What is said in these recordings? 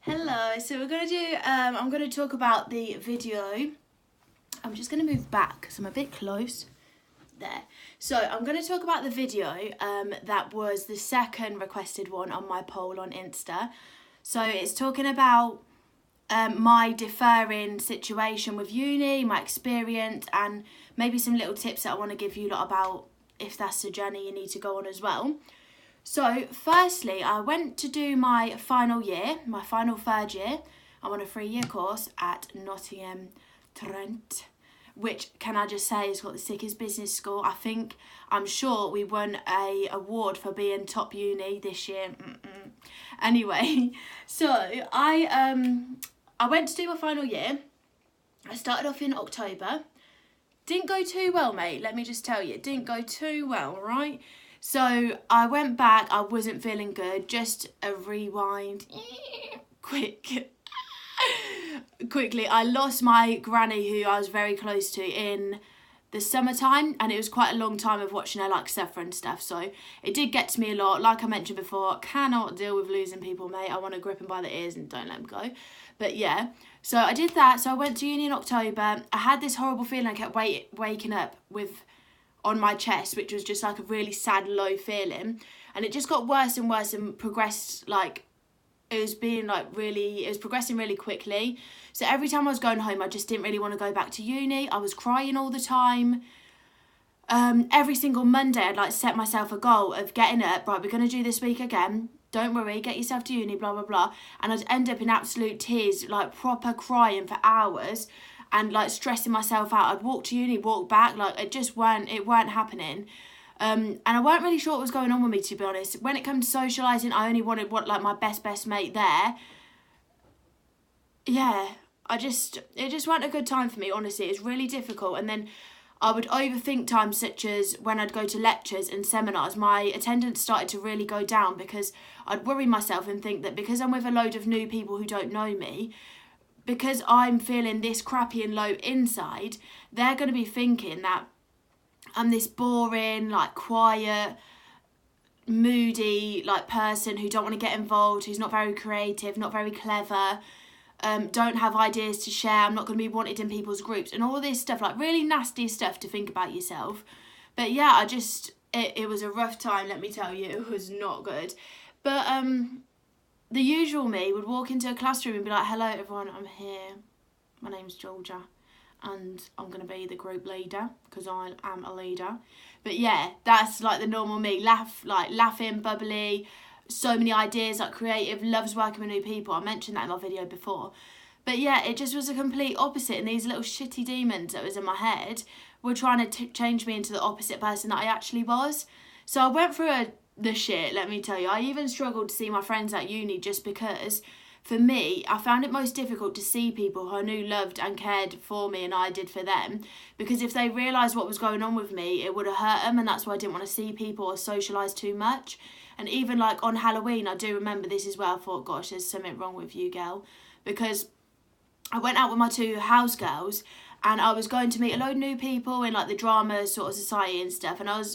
Hello, so we're going to do, I'm going to talk about the video. I'm just going to move back because I'm a bit close there. So I'm going to talk about the video that was the second requested one on my poll on Insta. So it's talking about my deferring situation with uni, my experience, and maybe some little tips that I want to give you lot about if that's the journey you need to go on as well. So firstly, I went to do my final year, my final third year. I'm on a 3-year course at Nottingham Trent, which, can I just say, has got the sickest business school. I'm sure we won a award for being top uni this year. Anyway, so I went to do my final year. I started off in October. Didn't go too well, mate. Let me just tell you, it didn't go too well, right? So I went back, I wasn't feeling good, just a rewind, quickly, I lost my granny who I was very close to in the summertime, and it was quite a long time of watching her like suffer and stuff, so it did get to me a lot. Like I mentioned before, cannot deal with losing people, mate. I want to grip them by the ears and don't let them go. But yeah, so I did that. So I went to uni in October. I had this horrible feeling. I kept waking up with on my chest, which was just like a really sad, low feeling, and it just got worse and worse and progressed. Like it was progressing really quickly. So every time I was going home, I just didn't really want to go back to uni. I was crying all the time. Every single Monday, I'd like set myself a goal of getting up. Right, we're going to do this week again. Don't worry, get yourself to uni, blah, blah, blah. And I'd end up in absolute tears, like proper crying for hours and like stressing myself out. I'd walk to uni, walk back, like it weren't happening. And I weren't really sure what was going on with me, to be honest. When it comes to socialising, I only wanted my best mate there. Yeah, it just wasn't a good time for me, honestly. It's really difficult. And then I would overthink times such as when I'd go to lectures and seminars, my attendance started to really go down because I'd worry myself and think that because I'm with a load of new people who don't know me, because I'm feeling this crappy and low inside, they're going to be thinking that I'm this boring, like quiet, moody, like person who don't want to get involved, who's not very creative, not very clever, don't have ideas to share, I'm not going to be wanted in people's groups, and all this stuff, like really nasty stuff to think about yourself. But yeah, it was a rough time, let me tell you. It was not good. But the usual me would walk into a classroom and be like, hello everyone, I'm here, my name's Georgia, and I'm going to be the group leader because I am a leader. But yeah, that's like the normal me, laughing, bubbly, so many ideas, like creative, loves working with new people. I mentioned that in my video before. But yeah, it just was a complete opposite, and these little shitty demons that was in my head were trying to change me into the opposite person that I actually was. So I went through the shit, let me tell you. I even struggled to see my friends at uni just because, for me, I found it most difficult to see people who I knew loved and cared for me and I did for them, because if they realised what was going on with me, it would have hurt them, and that's why I didn't want to see people or socialise too much. And even like on Halloween, I do remember this as well. I thought, gosh, there's something wrong with you, girl, because I went out with my 2 house girls and I was going to meet a load of new people in like the drama sort of society and stuff, and I'd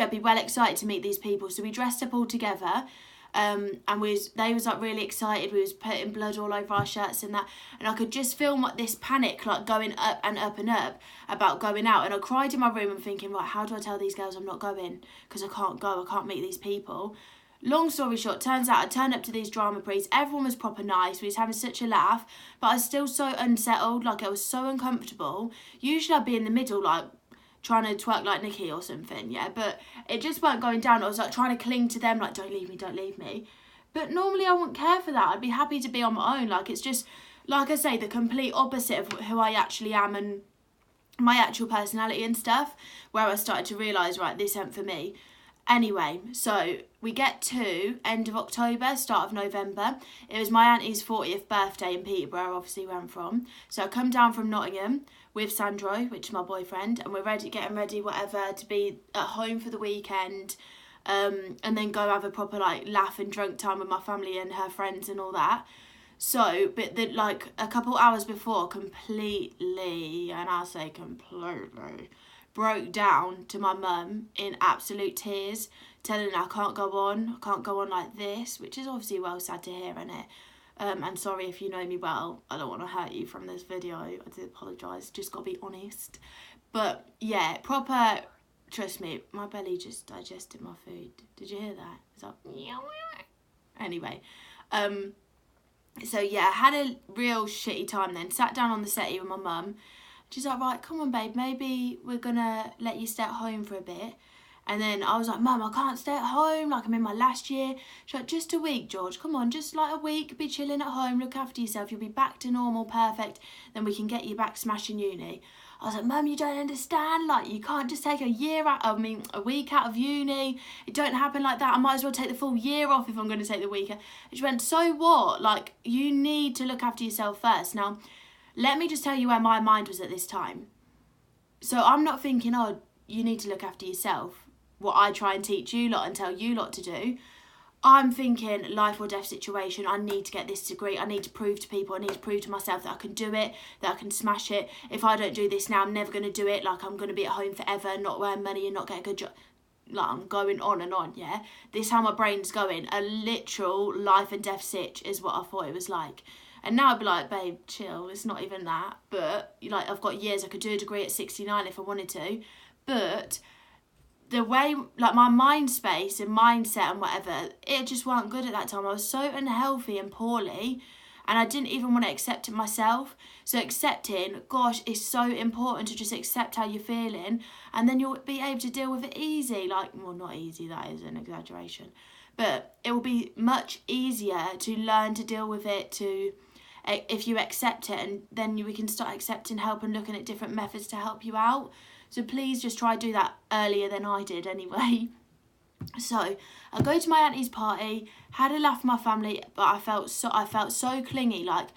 be well excited to meet these people, so we dressed up all together, and they was like really excited. We was putting blood all over our shirts and that, and I could just feel like this panic like going up and up and up about going out, and I cried in my room and thinking, right, how do I tell these girls I'm not going, because I can't meet these people. Long story short, turns out I turned up to these drama prees. Everyone was proper nice. We was having such a laugh, but I was still so unsettled. Like I was so uncomfortable. Usually I'd be in the middle, like trying to twerk like Nikki or something, yeah, but it just weren't going down. I was like trying to cling to them, like don't leave me. But normally I wouldn't care for that. I'd be happy to be on my own. Like it's just, like I say, the complete opposite of who I actually am and my actual personality and stuff, where I started to realise, right, this ain't for me. Anyway, so we get to end of October, start of November. It was my auntie's 40th birthday in Peterborough, obviously where I'm from. So I come down from Nottingham with Sandro, which is my boyfriend, and we're getting ready, whatever, to be at home for the weekend, and then go have a proper like laugh and drunk time with my family and her friends and all that. So, but like a couple hours before, completely, and I say completely, broke down to my mum in absolute tears, telling her I can't go on like this, which is obviously well sad to hear, innit? And sorry if you know me well, I don't want to hurt you from this video. I do apologise, just got to be honest. But yeah, proper, trust me, my belly just digested my food. Did you hear that? It's like, anyway. So yeah, I had a real shitty time then. Sat down on the settee with my mum. She's like, right, come on, babe, maybe we're going to let you stay at home for a bit. And then I was like, Mum, I can't stay at home, like I'm in my last year. She's like, just a week, George, come on, just like a week, be chilling at home, look after yourself, you'll be back to normal, perfect, then we can get you back smashing uni. I was like, Mum, you don't understand, like you can't just take a week out of uni, it don't happen like that, I might as well take the full year off if I'm going to take the week. And she went, so what, like you need to look after yourself first. Now, let me just tell you where my mind was at this time. So I'm not thinking, oh, you need to look after yourself, what I try and teach you lot and tell you lot to do. I'm thinking life or death situation. I need to get this degree. I need to prove to people. I need to prove to myself that I can do it, that I can smash it. If I don't do this now, I'm never going to do it. Like I'm going to be at home forever, not earn money and not get a good job. Like I'm going on and on, yeah? This is how my brain's going. A literal life and death sitch is what I thought it was like. And now I'd be like, babe, chill. It's not even that. But like I've got years. I could do a degree at 69 if I wanted to. But the way, like my mind space and mindset and whatever, it just weren't good at that time. I was so unhealthy and poorly, and I didn't even want to accept it myself. So accepting, gosh, is so important to just accept how you're feeling, and then you'll be able to deal with it easy. Like, well, not easy, that is an exaggeration, but it will be much easier to learn to deal with it, to if you accept it, and then we can start accepting help and looking at different methods to help you out. So please just try to do that earlier than I did anyway. So I go to my auntie's party, had a laugh with my family, but I felt so clingy. Like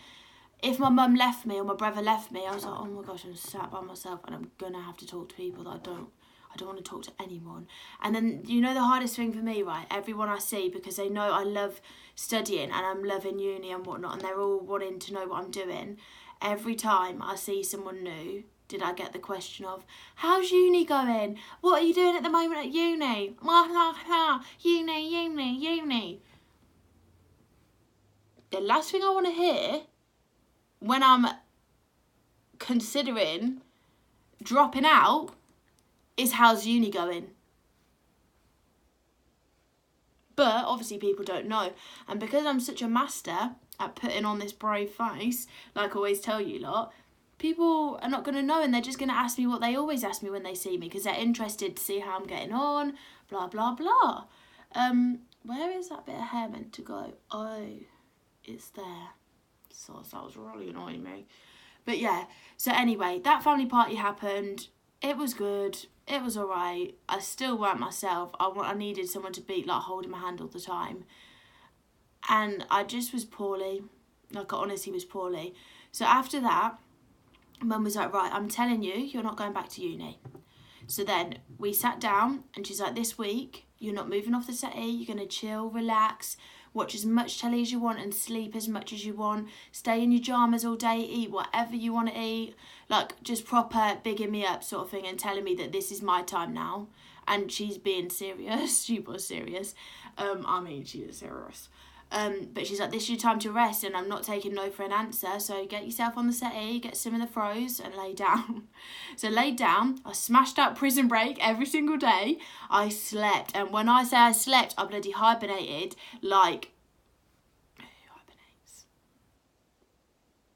if my mum left me or my brother left me, I was like, oh my gosh, I'm sat by myself and I'm gonna have to talk to people that I don't want to talk to anyone. And then you know the hardest thing for me, right? Everyone I see, because they know I love studying and I'm loving uni and whatnot, and they're all wanting to know what I'm doing. Every time I see someone new, did I get the question of, how's uni going? What are you doing at the moment at uni? Uni. The last thing I want to hear when I'm considering dropping out is, how's uni going? But obviously people don't know. And because I'm such a master at putting on this brave face, like I always tell you lot, people are not going to know, and they're just going to ask me what they always ask me when they see me, because they're interested to see how I'm getting on, blah, blah, blah. Where is that bit of hair meant to go? Oh, it's there. So that was really annoying me. But yeah, so anyway, that family party happened. It was good. It was all right. I still weren't myself. I needed someone to be like holding my hand all the time. And I just was poorly. Like I honestly was poorly. So after that, Mum was like, right, I'm telling you, you're not going back to uni. So then we sat down and she's like, this week, you're not moving off the settee. You're going to chill, relax, watch as much telly as you want and sleep as much as you want. Stay in your pyjamas all day, eat whatever you want to eat. Like just proper bigging me up sort of thing and telling me that this is my time now. And she's being serious. She was serious. She was serious. But she's like, this is your time to rest and I'm not taking no for an answer, so get yourself on the settee, get some of the throws and lay down. So laid down, I smashed out Prison Break every single day. I slept, and when I say I slept, I bloody hibernated like... Who hibernates?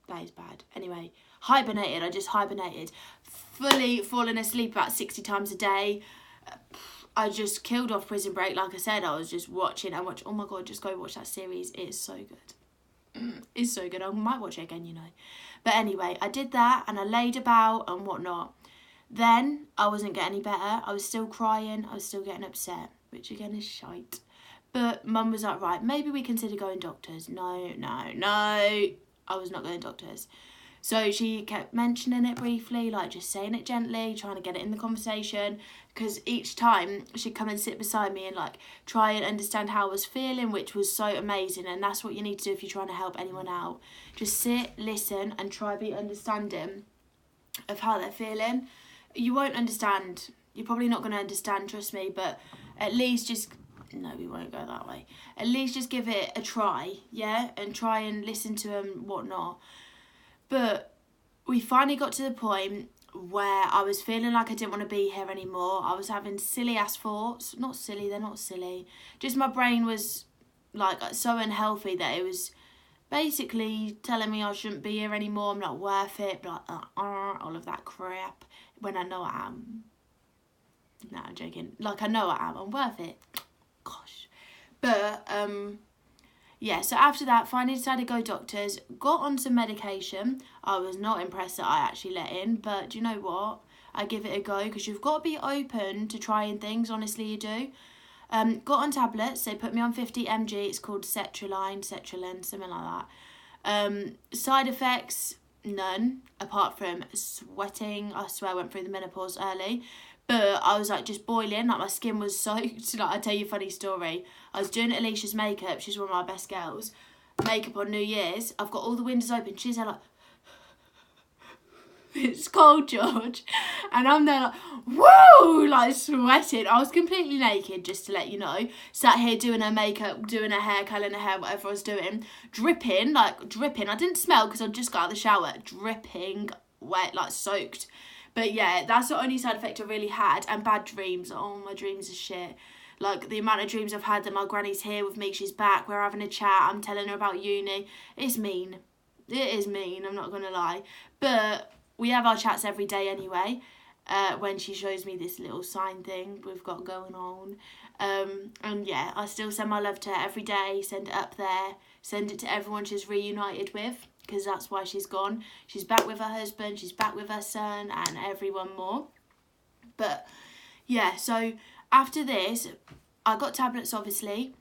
That is bad. Anyway, hibernated, I just hibernated. Fully falling asleep about 60 times a day. I just killed off Prison Break. Like I said, I was just watching. Oh my God, just go watch that series. It is so good. It's so good. I might watch it again, you know. But anyway, I did that and I laid about and whatnot. Then I wasn't getting any better. I was still crying. I was still getting upset, which again is shite. But Mum was like, right, maybe we consider going doctors. No. I was not going doctors. So she kept mentioning it briefly, like just saying it gently, trying to get it in the conversation, because each time she'd come and sit beside me and like try and understand how I was feeling, which was so amazing. And that's what you need to do if you're trying to help anyone out. Just sit, listen and try to be understanding of how they're feeling. You won't understand. You're probably not going to understand, trust me, but at least just no, we won't go that way. At least just give it a try, yeah? And try and listen to him, whatnot. But we finally got to the point where I was feeling like I didn't want to be here anymore. I was having silly ass thoughts. Not silly, they're not silly. Just my brain was like so unhealthy that it was basically telling me I shouldn't be here anymore. I'm not worth it. Like, all of that crap. When I know I am. No, I'm joking. Like, I know I am. I'm worth it. Gosh. But, yeah, so after that, finally decided to go doctors. Got on some medication. I was not impressed that I actually let in. But do you know what? I give it a go because you've got to be open to trying things. Honestly, you do. Got on tablets. They put me on 50 mg. It's called sertraline, something like that. Side effects, none. Apart from sweating. I swear I went through the menopause early. But I was like just boiling. Like my skin was soaked. Like, I'll tell you a funny story. I was doing Alicia's makeup. She's one of my best girls. Makeup on New Year's. I've got all the windows open. She's there like... It's cold, George. And I'm there like, woo, like sweating. I was completely naked, just to let you know. Sat here doing her makeup, doing her hair, curling her hair, whatever I was doing. Dripping. I didn't smell because I just got out of the shower. Dripping, wet, like soaked. But yeah, that's the only side effect I really had. And bad dreams. Oh, my dreams are shit. Like, the amount of dreams I've had that my granny's here with me, she's back, we're having a chat, I'm telling her about uni. It's mean. It is mean, I'm not going to lie. But... we have our chats every day anyway, when she shows me this little sign thing we've got going on. And yeah, I still send my love to her every day, send it up there, send it to everyone she's reunited with, because that's why she's gone. She's back with her husband, she's back with her son, and everyone more. But yeah, so after this, I got tablets obviously.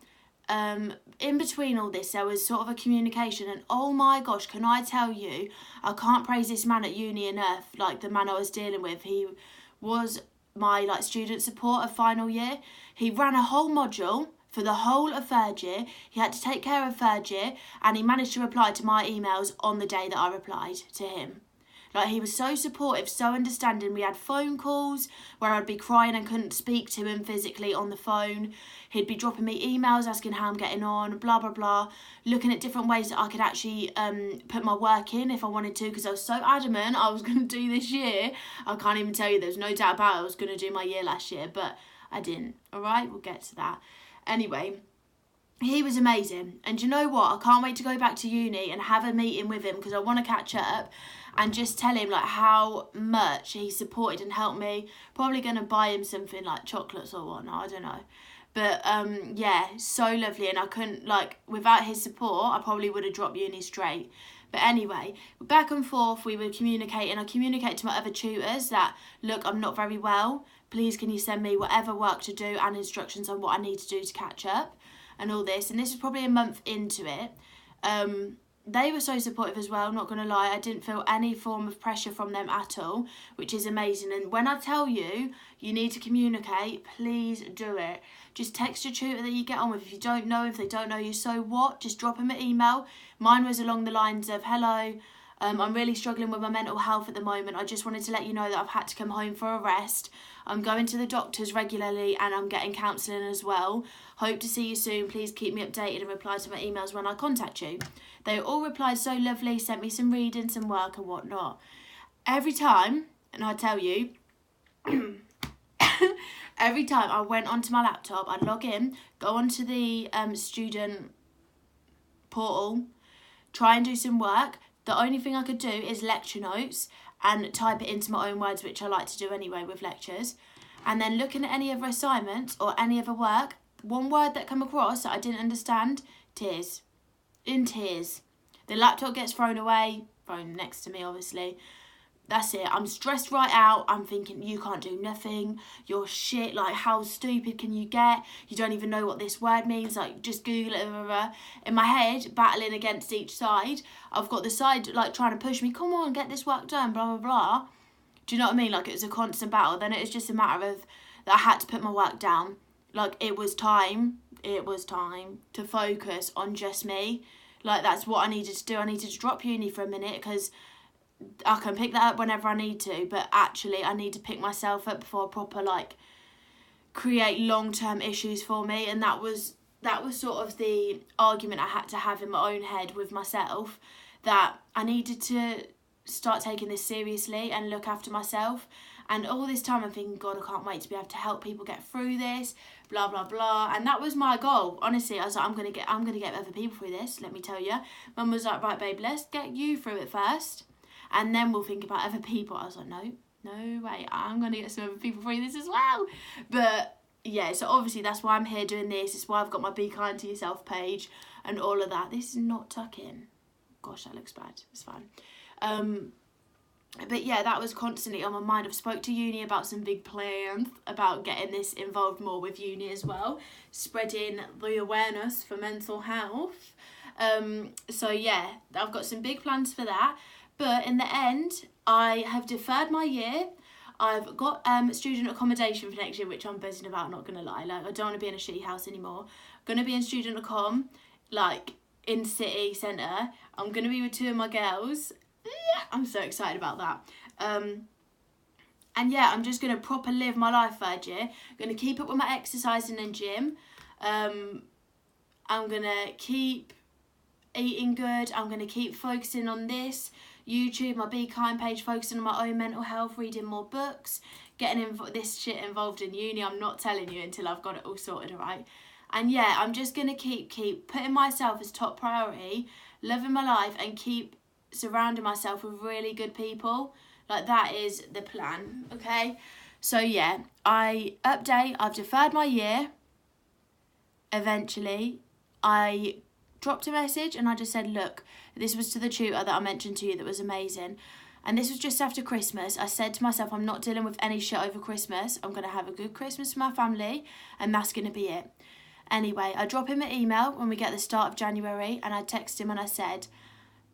In between all this, there was sort of a communication, and oh my gosh, can I tell you, I can't praise this man at uni enough. Like, the man I was dealing with, he was my like student support of final year. He ran a whole module for the whole of third year. He had to take care of third year, and he managed to reply to my emails on the day that I replied to him. Like, he was so supportive, so understanding. We had phone calls where I'd be crying and couldn't speak to him physically on the phone. He'd be dropping me emails asking how I'm getting on, blah, blah, blah. Looking at different ways that I could actually put my work in if I wanted to, because I was so adamant I was going to do this year. I can't even tell you, there's no doubt about it, I was going to do my year last year, but I didn't. All right, we'll get to that. Anyway, he was amazing. And you know what? I can't wait to go back to uni and have a meeting with him, because I want to catch up and just tell him like how much he supported and helped me. Probably going to buy him something like chocolates or whatnot, I don't know. But yeah, so lovely. And I couldn't, like, without his support, I probably would have dropped uni straight. But anyway, back and forth, we were communicating. I communicated to my other tutors that, look, I'm not very well. Please, can you send me whatever work to do and instructions on what I need to do to catch up and all this. And this was probably a month into it. They were so supportive as well, not going to lie. I didn't feel any form of pressure from them at all, which is amazing. And when I tell you, you need to communicate, please do it. Just text your tutor that you get on with. If you don't know, if they don't know you, so what? Just drop them an email. Mine was along the lines of, hello, I'm really struggling with my mental health at the moment. I just wanted to let you know that I've had to come home for a rest. I'm going to the doctors regularly and I'm getting counselling as well. Hope to see you soon. Please keep me updated and reply to my emails when I contact you. They all replied so lovely, sent me some reading, some work and whatnot. Every time, and I tell you, every time I went onto my laptop, I'd log in, go onto the student portal, try and do some work. The only thing I could do is lecture notes and type it into my own words, which I like to do anyway with lectures. And then looking at any other assignments or any other work, one word that come across that I didn't understand, tears. In tears. The laptop gets thrown away, thrown next to me obviously. That's it. I'm stressed right out. I'm thinking, you can't do nothing. You're shit. Like, how stupid can you get? You don't even know what this word means. Like, just Google it. Blah, blah, blah. In my head, battling against each side. I've got the side, like, trying to push me. Come on, get this work done. Blah, blah, blah. Do you know what I mean? Like, it was a constant battle. Then it was just a matter of that I had to put my work down. Like, it was time to focus on just me. Like, that's what I needed to do. I needed to drop uni for a minute because I can pick that up whenever I need to, but actually I need to pick myself up for a proper, like, create long-term issues for me. And that was sort of the argument I had to have in my own head with myself, that I needed to start taking this seriously and look after myself. And all this time I'm thinking, God, I can't wait to be able to help people get through this, blah blah blah. And that was my goal. Honestly, I was like, I'm gonna get other people through this, let me tell you. Mum was like, right babe, let's get you through it first and then we'll think about other people. I was like, no way, I'm gonna get some other people through this as well. But yeah, so obviously that's why I'm here doing this. It's why I've got my Be Kind to Yourself page and all of that. This is not tucking. Gosh, that looks bad. It's fine. But yeah, that was constantly on my mind. I've spoke to uni about some big plans about getting this involved more with uni as well, spreading the awareness for mental health. So yeah, I've got some big plans for that. But in the end, I have deferred my year. I've got student accommodation for next year, which I'm buzzing about, not gonna lie. Like, I don't want to be in a shitty house anymore. I'm gonna be in student accom, like in city centre. I'm gonna be with 2 of my girls. Yeah, I'm so excited about that. And yeah, I'm just going to proper live my life 3rd year. I'm going to keep up with my exercising and gym. I'm going to keep eating good. I'm going to keep focusing on this. YouTube, my Be Kind page, focusing on my own mental health, reading more books, getting this shit involved in uni. I'm not telling you until I've got it all sorted, alright? And yeah, I'm just going to keep putting myself as top priority, living my life, and keep surrounding myself with really good people. Like, that is the plan, okay? So yeah, I've deferred my year. Eventually I dropped a message and I just said, look, this was to the tutor that I mentioned to you that was amazing, and this was just after Christmas. I said to myself, I'm not dealing with any shit over Christmas. I'm going to have a good Christmas with my family and that's going to be it. Anyway, I drop him an email when we get the start of January, and I text him and I said,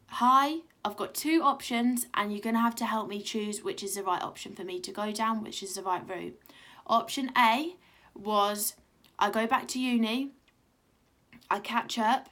hi, I've got 2 options and you're going to have to help me choose which is the right option for me to go down, which is the right route. Option A was I go back to uni, I catch up,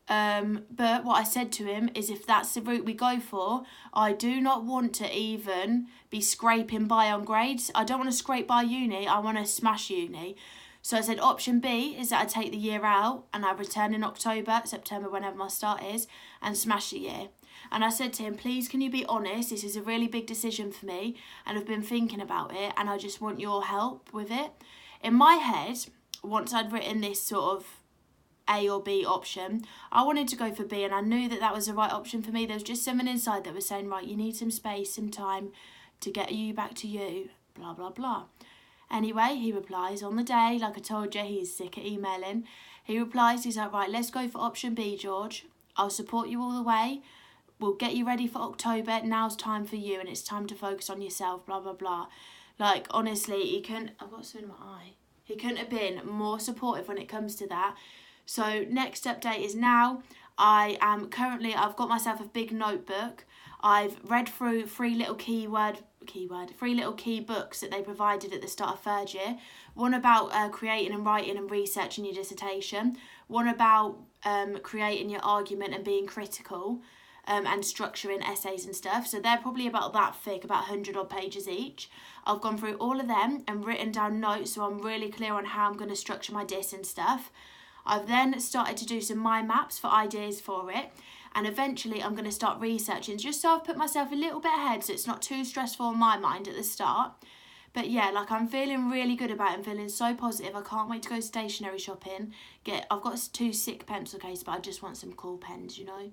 but what I said to him is, if that's the route we go for, I do not want to even be scraping by on grades. I don't want to scrape by uni, I want to smash uni. So I said option B is that I take the year out and I return in October, September, whenever my start is, and smash the year. And I said to him, please can you be honest, this is a really big decision for me and I've been thinking about it and I just want your help with it. In my head, once I'd written this sort of A or B option, I wanted to go for B, and I knew that was the right option for me. There was just someone inside that was saying, right, you need some space, some time to get you back to you, blah, blah, blah. Anyway, he replies on the day, like I told you, he's sick at emailing. He replies, he's like, right, let's go for option B, George. I'll support you all the way. We'll get you ready for October. Now's time for you and it's time to focus on yourself, blah, blah, blah. Like, honestly, I've got something in my eye. He couldn't have been more supportive when it comes to that. So next update is now. I've got myself a big notebook. I've read through 3 little key books that they provided at the start of 3rd year. One about creating and writing and researching your dissertation. One about creating your argument and being critical, and structuring essays and stuff. So they're probably about that thick, about 100 odd pages each. I've gone through all of them and written down notes so I'm really clear on how I'm going to structure my diss and stuff. I've then started to do some mind maps for ideas for it. And eventually I'm going to start researching, just so I've put myself a little bit ahead so it's not too stressful on my mind at the start. But yeah, like, I'm feeling really good about it. I'm feeling so positive. I can't wait to go stationery shopping. I've got 2 sick pencil cases, but I just want some cool pens, you know.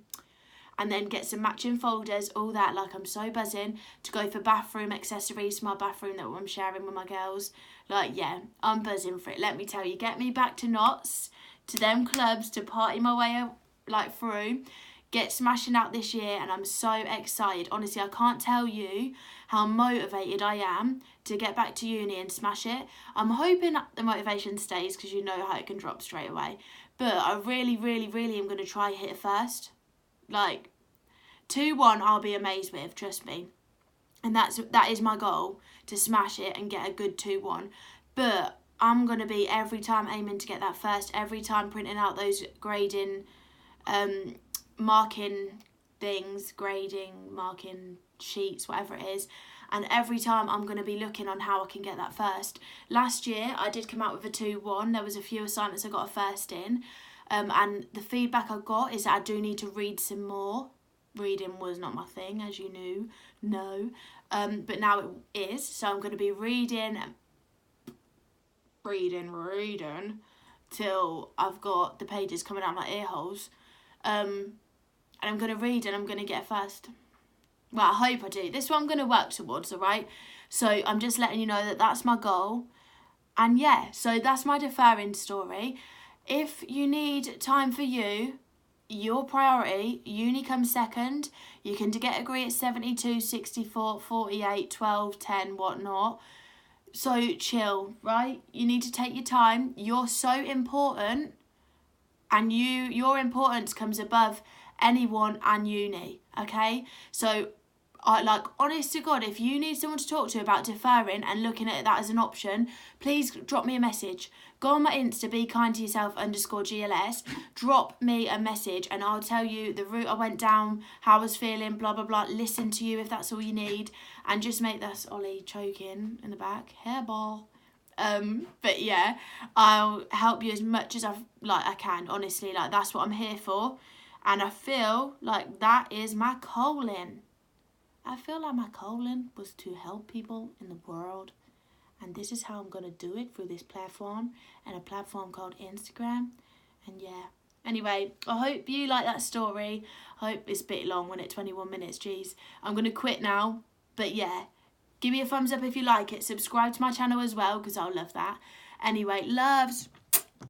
And then get some matching folders, all that. Like, I'm so buzzing to go for bathroom accessories for my bathroom that I'm sharing with my girls. Like, yeah, I'm buzzing for it. Let me tell you, get me back to knots, to them clubs, to party my way like through. Get smashing out this year, and I'm so excited. Honestly, I can't tell you how motivated I am to get back to uni and smash it. I'm hoping the motivation stays, because you know how it can drop straight away. But I really, really, really am going to try hit it first. Like, 2-1 I'll be amazed with, trust me. And that is my goal, to smash it and get a good 2-1. But I'm going to be every time aiming to get that first, every time printing out those grading, marking things, grading, marking sheets, whatever it is. and every time I'm going to be looking on how I can get that first. Last year I did come out with a 2-1. There was a few assignments I got a first in, and the feedback I got is that I do need to read some more. Reading was not my thing, as you know, but now it is, so I'm going to be reading till I've got the pages coming out my ear holes, and I'm going to read and I'm going to get a first. Well, I hope I do. This is what I'm going to work towards, alright? So I'm just letting you know that that's my goal. And yeah, so that's my deferring story. If you need time for you, your priority, uni comes second. You can get a degree at 72, 64, 48, 12, 10, whatnot. So chill, right? You need to take your time. You're so important, and your importance comes above anyone and uni, okay? So honest to God, if you need someone to talk to about deferring and looking at that as an option, please drop me a message. Go on my Insta, bekindtoyourself_GLS. Drop me a message and I'll tell you the route I went down, how I was feeling, blah, blah, blah. Listen to you if that's all you need. And just make that's Ollie choking in the back. Hairball. But yeah, I'll help you as much as I can, honestly. That's what I'm here for. And I feel like that is my calling. I feel like my calling was to help people in the world, and this is how I'm going to do it through this platform, and a platform called Instagram. And yeah, anyway, I hope you like that story. I hope it's a bit long, wasn't it? 21 minutes, jeez. I'm going to quit now, but yeah, give me a thumbs up if you like it. Subscribe to my channel as well, because I'll love that. Anyway, loves.